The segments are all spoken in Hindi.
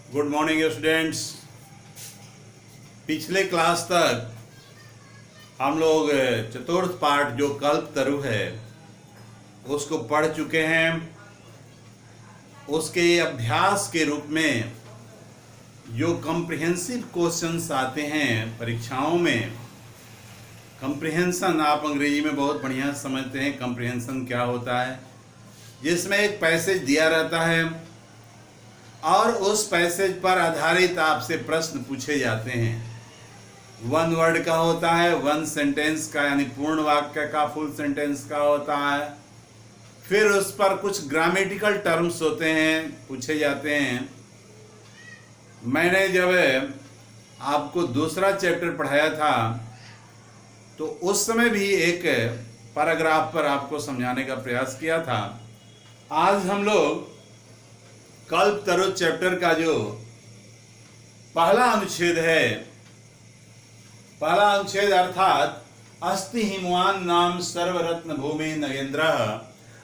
Good morning students. पिछले क्लास तक हम लोग चतुर्थ पाठ जो कल्पतरु है उसको पढ़ चुके हैं। उसके अभ्यास के रूप में जो कॉम्प्रिहेंसिव क्वेश्चंस आते हैं परीक्षाओं में, कॉम्प्रिहेंशन आप अंग्रेजी में बहुत बढ़िया समझते हैं। कॉम्प्रिहेंशन क्या होता है? जिसमें एक पैसेज दिया रहता है और उस पैसेज पर आधारित आपसे प्रश्न पूछे जाते हैं। वन वर्ड का होता है, वन सेंटेंस का यानी पूर्ण वाक्य का, फुल सेंटेंस का होता है। फिर उस पर कुछ ग्रामेटिकल टर्म्स होते हैं, पूछे जाते हैं। मैंने जब आपको दूसरा चैप्टर पढ़ाया था तो उस समय भी एक पैराग्राफ पर आपको समझाने का प्रयास किया था। आज हम लोग कल्पतरु चैप्टर का जो पहला अनुच्छेद है, पहला अनुच्छेद अर्थात अस्ति हिमवान नाम सर्वरत्न भूमि नगेंद्र।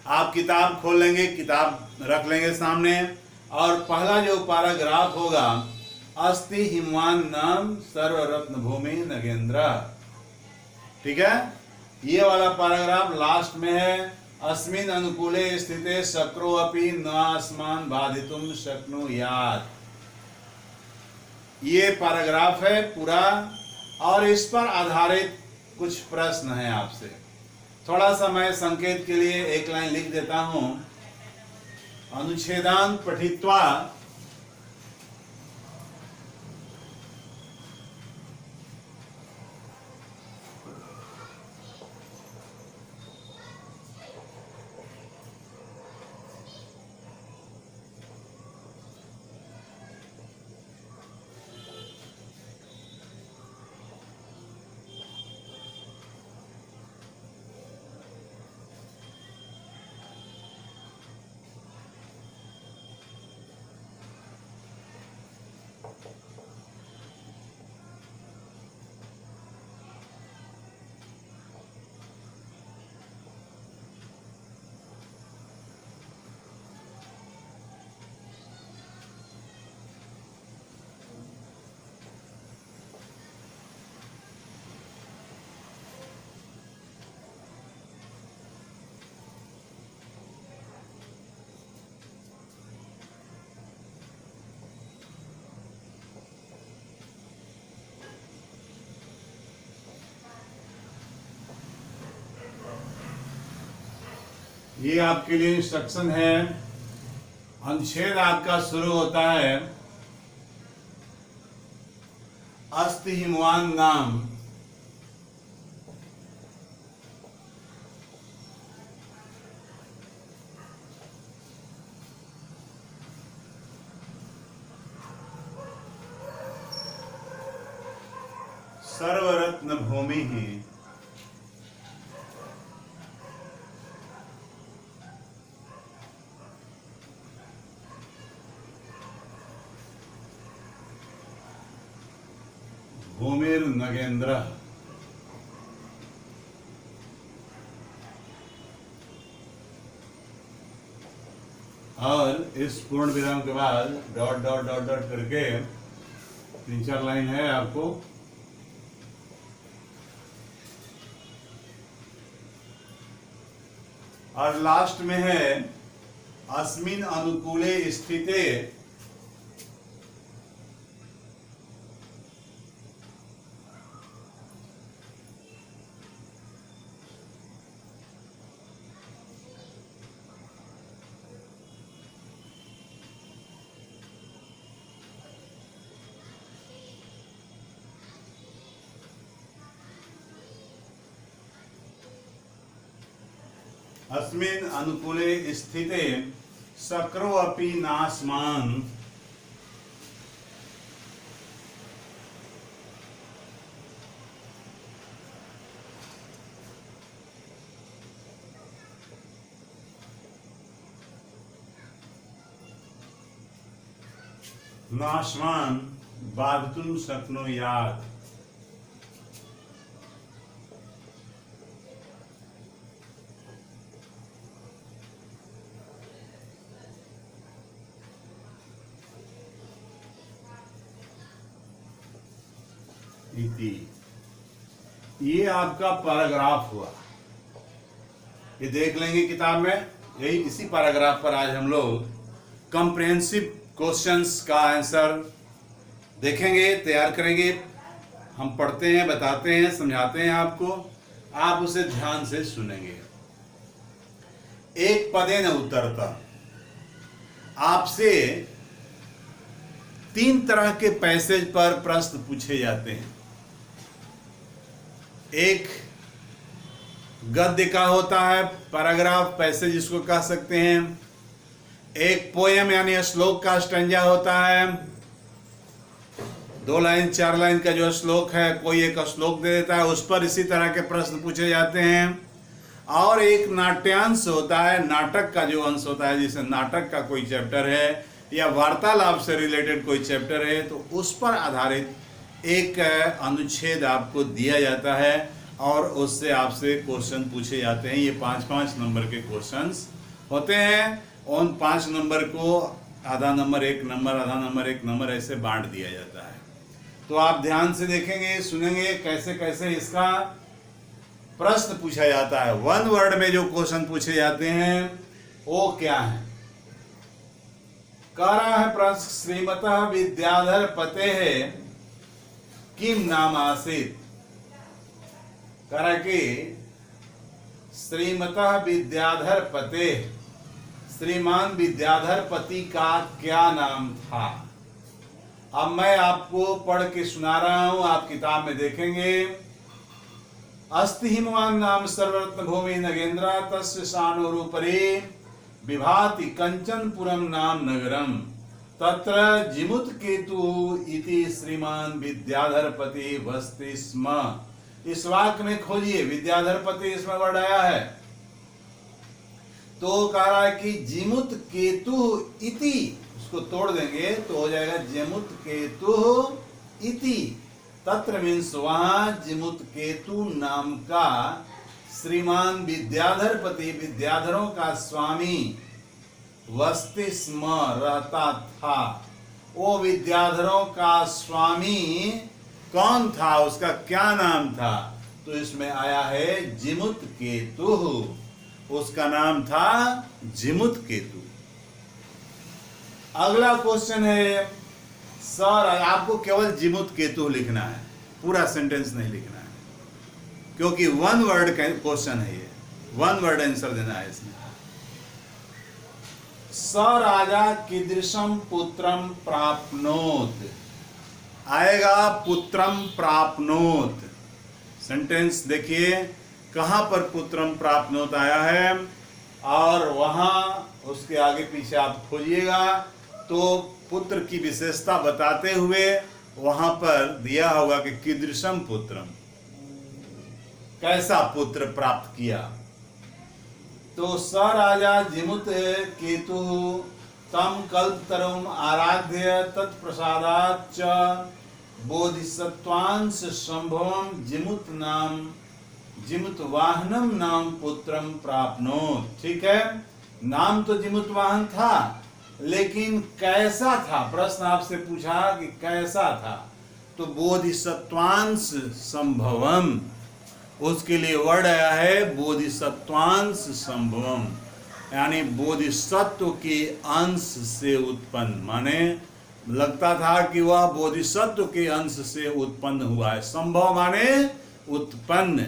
आप किताब खोल लेंगे, किताब रख लेंगे सामने, और पहला जो पैराग्राफ होगा अस्ति हिमवान नाम सर्वरत्न भूमि नगेंद्र, ठीक है। ये वाला पैराग्राफ लास्ट में है। अस्मिन् अनुकूले स्थिते शक्रो अपि न अस्मान् बाधितुं शक्नुयात्। ये पैराग्राफ है पूरा, और इस पर आधारित कुछ प्रश्न हैं आपसे। थोड़ा सा मैं संकेत के लिए एक लाइन लिख देता हूं। अनुच्छेदान् पठित्वा ये आपके लिए इंस्ट्रक्शन है। अनुच्छेद आपका शुरू होता है अस्ति हिमवान नाम सर्वरत्न भूमि ही भूमिर नगेंद्र। और इस पूर्ण विराम के बाद डॉट डॉट डॉट डॉट करके 3-4 लाइन है आपको। और लास्ट में है अस्मिन् अनुकूले स्थिते अस्मिन् अनुकूले स्थिते शक्रो अपि नास्मान् नास्मान् बाधितुं शक्नुयात्। इति। ये आपका पैराग्राफ हुआ, ये देख लेंगे किताब में। यही इसी पैराग्राफ पर आज हम लोग कॉम्प्रिहेंसिव क्वेश्चंस का आंसर देखेंगे, तैयार करेंगे। हम पढ़ते हैं, बताते हैं, समझाते हैं आपको, आप उसे ध्यान से सुनेंगे। एक पदेन उत्तरता, आपसे 3 तरह के पैसेज पर प्रश्न पूछे जाते हैं। एक गद्य का होता है, पैराग्राफ, पैसेज जिसको कह सकते हैं। एक पोयम यानी श्लोक का स्टैंजा होता है, 2 लाइन 4 लाइन का जो श्लोक है, कोई एक श्लोक दे देता है, उस पर इसी तरह के प्रश्न पूछे जाते हैं। और एक नाट्यांश होता है, नाटक का जो अंश होता है, जैसे नाटक का कोई चैप्टर है या वार्तालाप से रिलेटेड कोई चैप्टर है, तो उस पर आधारित एक अनुच्छेद आपको दिया जाता है और उससे आपसे क्वेश्चन पूछे जाते हैं। ये 5-5 नंबर के क्वेश्चंस होते हैं। उन 5 नंबर को आधा नंबर, 1 नंबर, आधा नंबर, 1 नंबर ऐसे बांट दिया जाता है। तो आप ध्यान से देखेंगे, सुनेंगे कैसे कैसे इसका प्रश्न पूछा जाता है। 1 वर्ड में जो क्वेश्चन पूछे जाते हैं वो क्या है। कह रहा है प्रश्न, श्रीमतः विद्याधर पतेः किम नाम आसीत्। कह रहा कि श्रीमतः विद्याधर पतेः, श्रीमान विद्याधर पति का क्या नाम था। अब मैं आपको पढ़ के सुना रहा हूं, आप किताब में देखेंगे। अस्ति हिमवान नाम सर्वरत्न भूमि नगेंद्रा तस्य शानोरुपरि विभाति कंचनपुरम नाम नगरम तत्र जिमुत केतु इति श्रीमान विद्याधरपति वसति स्म। इस वाक्य में खोजिए, विद्याधरपति इसमें वर्ड आया है, तो कह रहा है कि जिमुत केतु इति, उसको तोड़ देंगे तो हो जाएगा जिमुत केतु इति। तत्र मीन्स वहां जिमुत केतु नाम का श्रीमान विद्याधरपति, विद्याधरों का स्वामी, वसति स्म रहता था। वो विद्याधरों का स्वामी कौन था, उसका क्या नाम था, तो इसमें आया है जिमुत केतु। उसका नाम था जिमुत केतु। अगला क्वेश्चन है, सर आपको केवल जिमुत केतु लिखना है, पूरा सेंटेंस नहीं लिखना है, क्योंकि 1 वर्ड का क्वेश्चन है ये, 1 वर्ड आंसर देना है इसमें। स राजा कीदृशम पुत्रम प्राप्नोत, आएगा पुत्रम प्राप्नोत। सेंटेंस देखिए, कहां पर पुत्रम प्राप्नोत आया है और वहां उसके आगे पीछे आप खोजिएगा तो पुत्र की विशेषता बताते हुए वहां पर दिया होगा कि कीदृशम पुत्रम, कैसा पुत्र प्राप्त किया। तो स राजा जिमुत केतु तम कल्पतरुम आराध्य तत्प्रसादात् च बोधिसत्वांश संभवम जिमुत वाहनम नाम पुत्रम प्राप्नोत। ठीक है, नाम तो जिमुत वाहन था, लेकिन कैसा था, प्रश्न आपसे पूछा कि कैसा था, तो बोधिसत्वांश संभवम, उसके लिए वर्ड आया है बोधिसत्वांश संभवम, यानी बोधिसत्व के अंश से उत्पन्न, माने लगता था कि वह बोधिसत्व के अंश से उत्पन्न हुआ है। संभव माने उत्पन्न,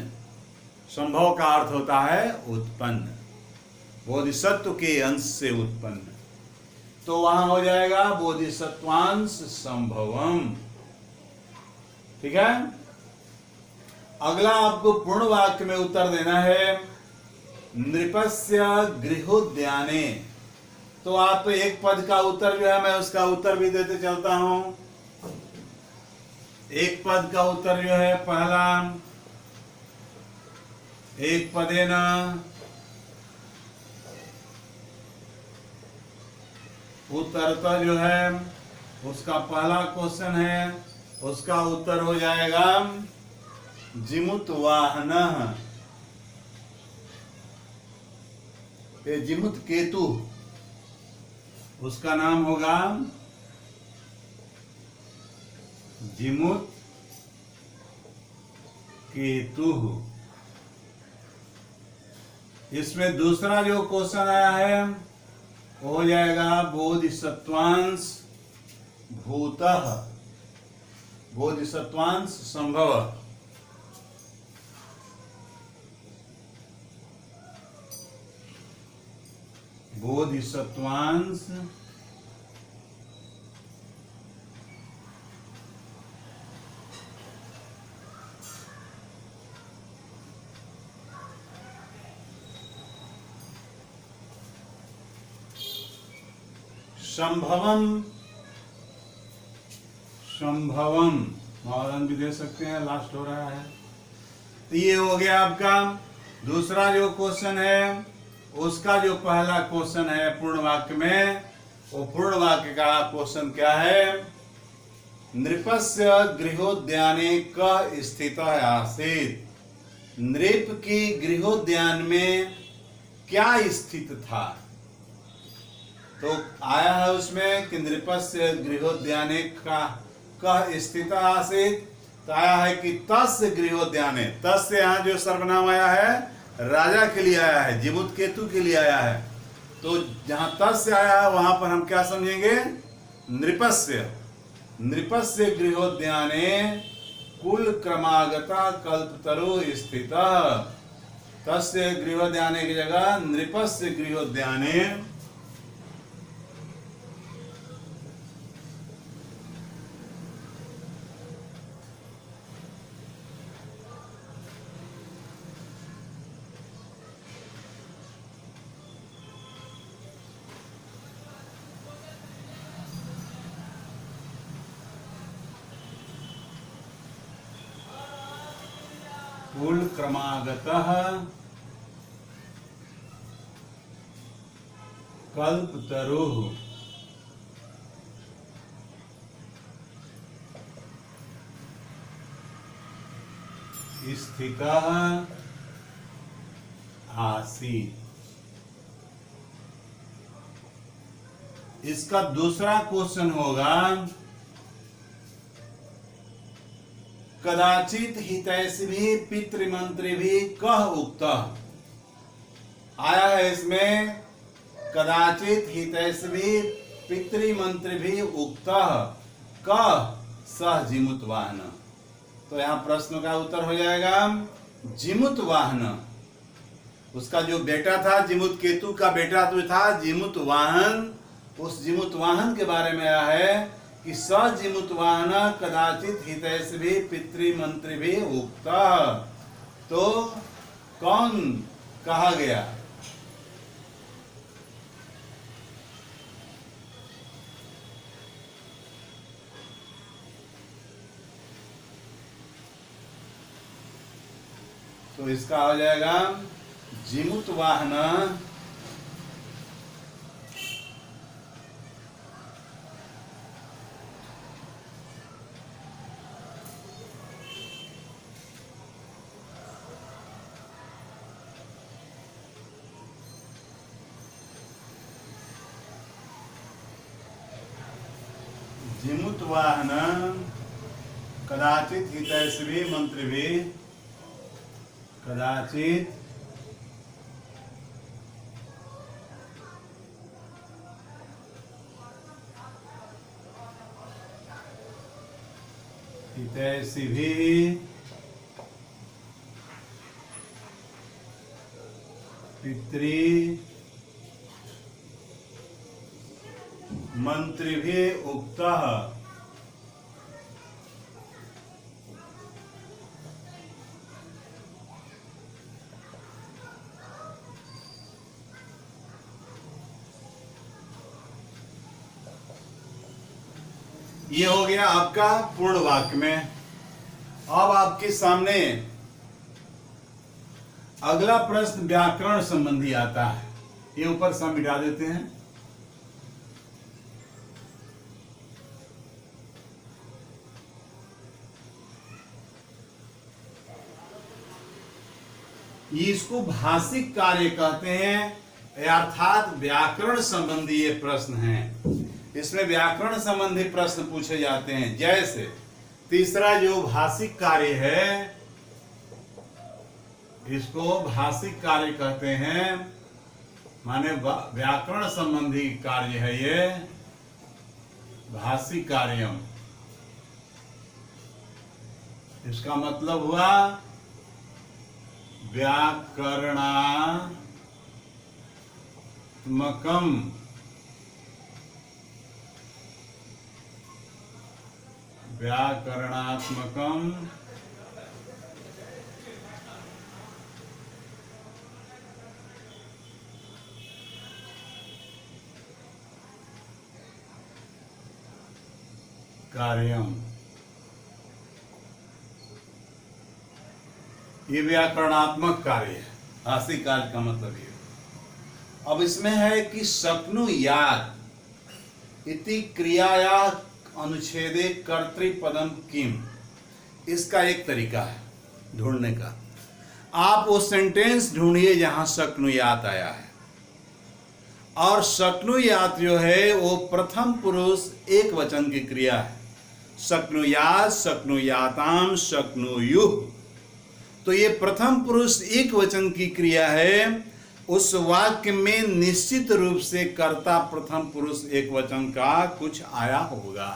संभव का अर्थ होता है उत्पन्न, बोधिसत्व के अंश से उत्पन्न, तो वहां हो जाएगा बोधिसत्वांश संभवम। ठीक है, अगला आपको पूर्ण वाक्य में उत्तर देना है, नृपस्य गृहोद्याने। तो आप एक पद का उत्तर जो है, मैं उसका उत्तर भी देते चलता हूं। एक पद का उत्तर जो है, पहला एक पदेन उत्तरता जो है, उसका पहला क्वेश्चन है, उसका उत्तर हो जाएगा जिमुत वाहनः। ये जिमुत केतु, उसका नाम होगा जिमुत केतु। इसमें दूसरा जो क्वेश्चन आया है वो हो जाएगा बोधिसत्वांश भूतः, बोधिसत्वांश संभव। बोधिसत्वांश संभवम, संभवम मॉडर्न भी दे सकते हैं, लास्ट हो रहा है। तो ये हो गया आपका दूसरा जो क्वेश्चन है, उसका जो पहला क्वेश्चन है पूर्ण वाक्य में, वो पूर्ण वाक्य का क्वेश्चन क्या है? नृपस्य गृहोद्याने क स्थितः आसीत्। नृप की गृहोद्यान में क्या स्थित था? तो आया है उसमें कि नृपस्य गृहोद्याने का क स्थितः आसीत्। तो आया है कि तस्य गृहोद्याने, तस्य यहाँ जो सर्वनाम आया है राजा के लिए आया है, जीमूत केतु के लिए आया है। तो जहां तस्य आया है वहां पर हम क्या समझेंगे? नृपस्य, नृपस्य गृहोद्याने कुल क्रमागता कल्पतरु स्थितः। तस्य गृहोद्याने की जगह नृपस्य गृहोद्याने कुल क्रमागतः कल्पतरुः स्थितः आसीत्। इसका दूसरा क्वेश्चन होगा कदाचित हितैषी पितृमंत्री कह उक्तः। आया है इसमें कदाचित हितैषी पितृमंत्री उक्तः कह सह जिमुत वाहन। तो यहाँ प्रश्न का उत्तर हो जाएगा जिमुत वाहन। उसका जो बेटा था, जिमुत केतु का बेटा तो था जिमुत वाहन, उस जिमुत वाहन के बारे में आया है कि स जिमुत वाहन कदाचित हितैषी पितृमंत्री उक्तः। तो कौन कहा गया? तो इसका हो जाएगा जिमुत वाहन जिमुत वाहन कदाचित हितैषी मंत्री कदाचित हितैषी पितृ मंत्री भी उक्तः। ये हो गया आपका पूर्ण वाक्य में। अब आपके सामने अगला प्रश्न व्याकरण संबंधी आता है। ये ऊपर से हम मिटा देते हैं। इसको भाषिक कार्य कहते हैं, अर्थात व्याकरण संबंधी ये प्रश्न हैं। इसमें व्याकरण संबंधी प्रश्न पूछे जाते हैं। जैसे तीसरा जो भाषिक कार्य है इसको भाषिक कार्य कहते हैं, माने व्याकरण संबंधी कार्य है ये, भाषिक कार्यम। इसका मतलब हुआ व्याकरणात्मकम, व्याकरणात्मकम कार्यम। ये व्याकरणात्मक कार्य है, भाषिक कार्य का मतलब ये। अब इसमें है कि शक्नुयात् इति क्रियाया अनुच्छेदे कर्तृपदम किम, इसका एक तरीका है ढूंढने का। आप वो सेंटेंस ढूंढिए जहां शक्नुयात् आया है, और शक्नुयात् जो है वो प्रथम पुरुष एक वचन की क्रिया है। शक्नुयात्, शक्नुयाताम, शक्नुयुः, तो ये प्रथम पुरुष एक वचन की क्रिया है। उस वाक्य में निश्चित रूप से कर्ता प्रथम पुरुष एक वचन का कुछ आया होगा।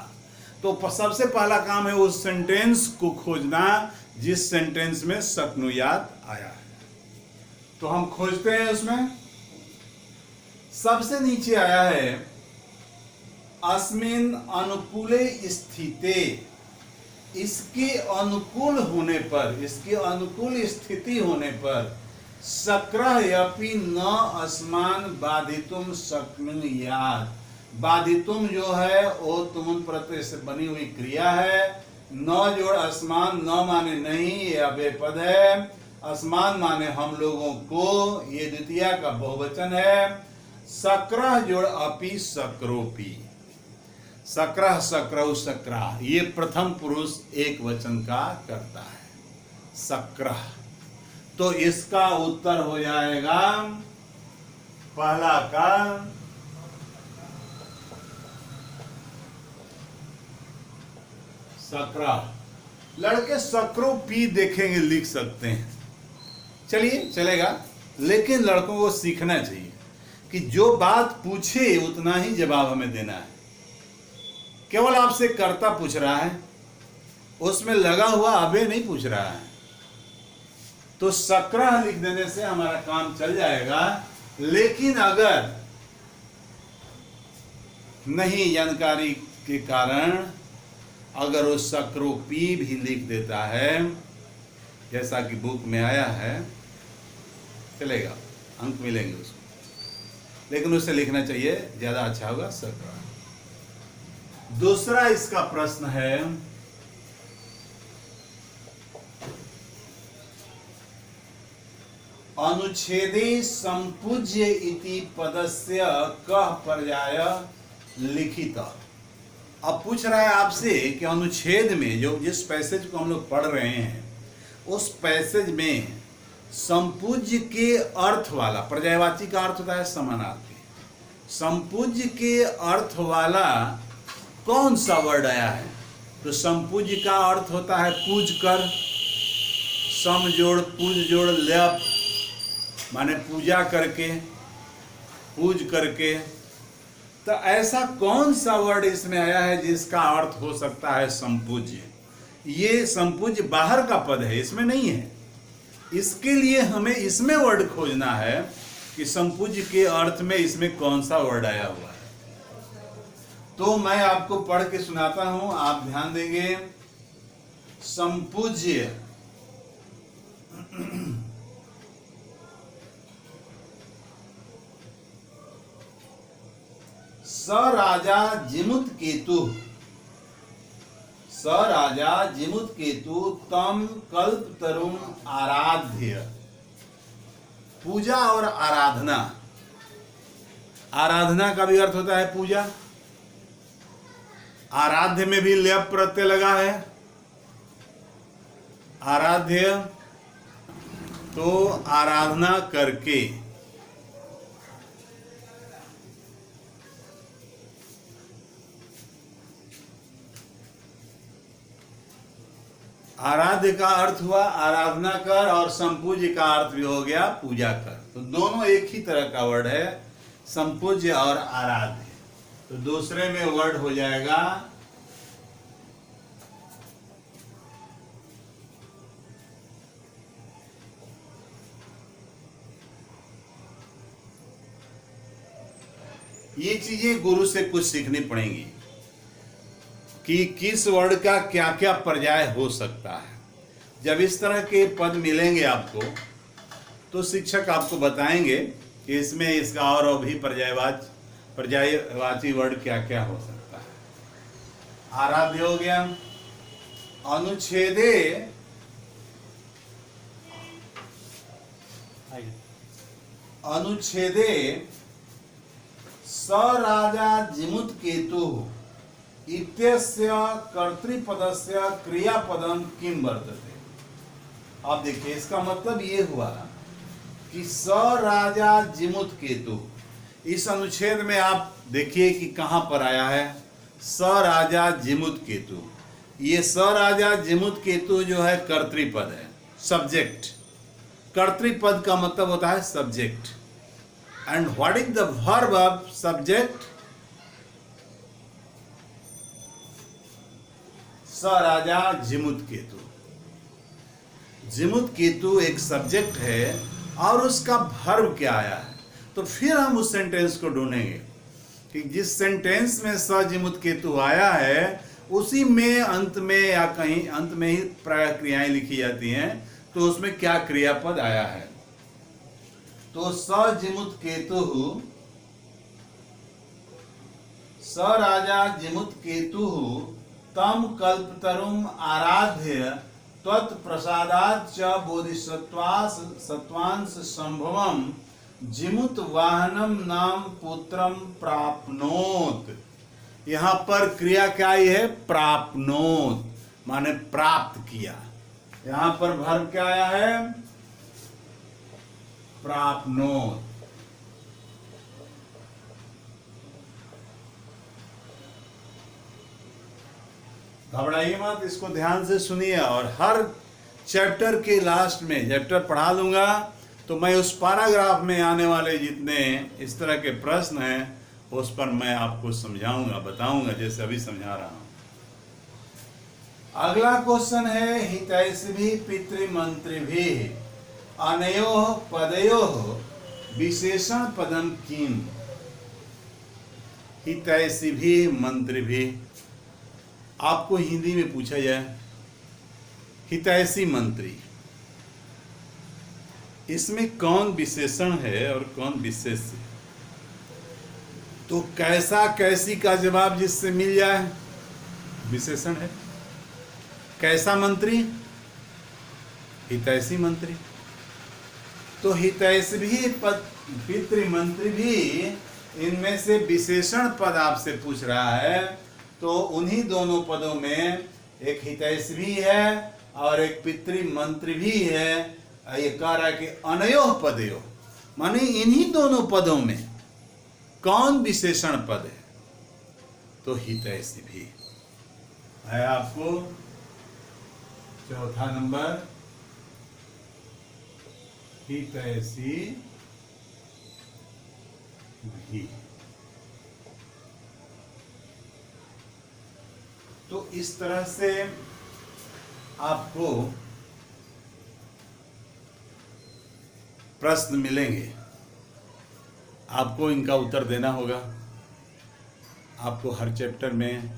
तो सबसे पहला काम है उस सेंटेंस को खोजना जिस सेंटेंस में शक्नुयात् आया है। तो हम खोजते हैं, उसमें सबसे नीचे आया है अस्मिन् अनुकूले स्थिते, इसके अनुकूल होने पर, इसके अनुकूल स्थिति होने पर, शक्रह्यपि न अस्मान् बाधितुम शक्नुयात्। बाधितुम जो है वो तुम प्रत्यय से बनी हुई क्रिया है। न जोड़ अस्मान, न माने नहीं, ये अव्यय पद है। अस्मान माने हम लोगों को, ये द्वितीया का बहुवचन है। शक्रः जोड़ अपि शक्रोपि, शक्रः शक्रौ शक्रा, ये प्रथम पुरुष एक वचन का करता है, शक्रः। तो इसका उत्तर हो जाएगा पहला का शक्रः। लड़के शक्रोपि देखेंगे, लिख सकते हैं, चलिए चलेगा। लेकिन लड़कों को सीखना चाहिए कि जो बात पूछे उतना ही जवाब हमें देना है। केवल आपसे कर्ता पूछ रहा है, उसमें लगा हुआ अव्यय नहीं पूछ रहा है, तो शक्रः लिख देने से हमारा काम चल जाएगा। लेकिन अगर नहीं जानकारी के कारण अगर वो शक्रोपि भी लिख देता है, जैसा कि बुक में आया है, चलेगा, अंक मिलेंगे उसको, लेकिन उसे लिखना चाहिए, ज्यादा अच्छा होगा शक्रः। दूसरा इसका प्रश्न है, अनुच्छेदे संपूज्य इति पदस्य कः पर्याय लिखित। अब पूछ रहा है आपसे कि अनुच्छेद में जो जिस पैसेज को हम लोग पढ़ रहे हैं, उस पैसेज में संपूज्य के अर्थ वाला, पर्यायवाची का अर्थ होता है समानार्थी, संपूज्य के अर्थ वाला कौन सा वर्ड आया है। तो संपूज्य का अर्थ होता है पूज कर, सम जोड़ पूज जोड़ लेप, माने पूजा करके, पूज करके। तो ऐसा कौन सा वर्ड इसमें आया है जिसका अर्थ हो सकता है संपूज्य। ये संपूज्य बाहर का पद है, इसमें नहीं है। इसके लिए हमें इसमें वर्ड खोजना है कि संपूज्य के अर्थ में इसमें कौन सा वर्ड आया हुआ है। तो मैं आपको पढ़ के सुनाता हूं, आप ध्यान देंगे। संपूज्य स राजा जिमुत केतु, स राजा जिमुत केतु तम कल्प तरुण आराध्य। पूजा और आराधना, आराधना का भी अर्थ होता है पूजा। आराध्य में भी लेप प्रत्यय लगा है, आराध्य, तो आराधना करके। आराध्य का अर्थ हुआ आराधना कर, और संपूज्य का अर्थ भी हो गया पूजा कर। तो दोनों एक ही तरह का वर्ड है, संपूज्य और आराध्य। तो दूसरे में वर्ड हो जाएगा ये चीजें गुरु से कुछ सीखनी पड़ेंगी कि किस वर्ड का क्या क्या पर्याय हो सकता है। जब इस तरह के पद मिलेंगे आपको तो शिक्षक आपको बताएंगे कि इसमें इसका और भी पर्यायवाची वर्ड क्या क्या हो सकता है। आराध्य हो गया। अनुच्छेदे अनुच्छेदे स राजा जिमुत केतु इत्यस्य कर्तृपदस्य क्रियापदम किम वर्तते। अब देखिए इसका मतलब ये हुआ कि स राजा जिमुत केतु, इस अनुच्छेद में आप देखिए कि कहां पर आया है स राजा जिमुत केतु। ये स राजा जिमुत केतु जो है कर्तृपद है, सब्जेक्ट। कर्तृपद का मतलब होता है subject. And what is the verb of subject? स राजा जिमुत केतु। जिमुत केतु एक सब्जेक्ट है और उसका वर्ब क्या आया है। तो फिर हम उस सेंटेंस को ढूंढेंगे कि जिस सेंटेंस में स जिमुत केतु आया है उसी में अंत में या कहीं अंत में ही प्राय क्रियाएं लिखी जाती हैं, तो उसमें क्या क्रियापद आया है। तो स जिमुत केतु, स राजा जिमुत केतु तम कल्पतरुम आराध्य त्वत्प्रसादात् च बोधिसत्वांश संभवम जिमुत वाहनम नाम पुत्रम प्राप्नोत। यहां पर क्रिया क्या है? प्राप्नोत, माने प्राप्त किया। यहां पर वर्ब क्या आया है? प्राप्नोत। घबराइए मत, इसको ध्यान से सुनिए। और हर चैप्टर के लास्ट में, चैप्टर पढ़ा लूंगा तो मैं उस पैराग्राफ में आने वाले जितने इस तरह के प्रश्न हैं उस पर मैं आपको समझाऊंगा, बताऊंगा, जैसे अभी समझा रहा हूं। अगला क्वेश्चन है हितैषिभिः पितृमंत्रिभिः अनयोः पदयोः विशेषण पदम किम। हितैषिभिः मंत्रिभिः, आपको हिंदी में पूछा जाए हितैषी मंत्री, इसमें कौन विशेषण है और कौन विशेष्य? तो कैसा कैसी का जवाब जिससे मिल जाए विशेषण है। कैसा मंत्री? हितैषी मंत्री। तो हितैषी भी पितृमंत्री भी, इनमें से विशेषण पद आपसे पूछ रहा है। तो उन्हीं दोनों पदों में एक हितैषी भी है और एक पितृमंत्री भी है। ये कह रहा है कि अनयोः पदयोः, माने इन्हीं दोनों पदों में कौन विशेषण पद है? तो हितैषी भी है। आपको चौथा नंबर हितैषी भी। तो इस तरह से आपको प्रश्न मिलेंगे, आपको इनका उत्तर देना होगा। आपको हर चैप्टर में,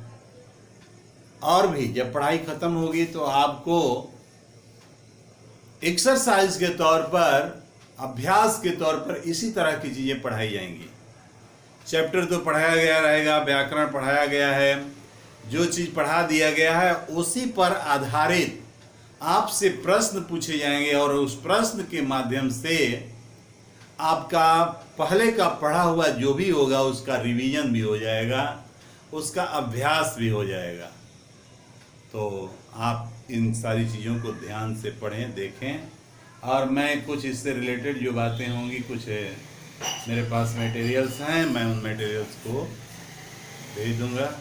और भी जब पढ़ाई खत्म होगी तो आपको एक्सरसाइज के तौर पर, अभ्यास के तौर पर इसी तरह की चीजें पढ़ाई जाएंगी। चैप्टर तो पढ़ाया गया रहेगा, व्याकरण पढ़ाया गया है, जो चीज पढ़ा दिया गया है उसी पर आधारित आपसे प्रश्न पूछे जाएंगे और उस प्रश्न के माध्यम से आपका पहले का पढ़ा हुआ जो भी होगा उसका रिवीजन भी हो जाएगा, उसका अभ्यास भी हो जाएगा। तो आप इन सारी चीज़ों को ध्यान से पढ़ें, देखें। और मैं कुछ इससे रिलेटेड जो बातें होंगी, कुछ मेरे पास मटेरियल्स हैं, मैं उन मटेरियल्स को भेज दूंगा।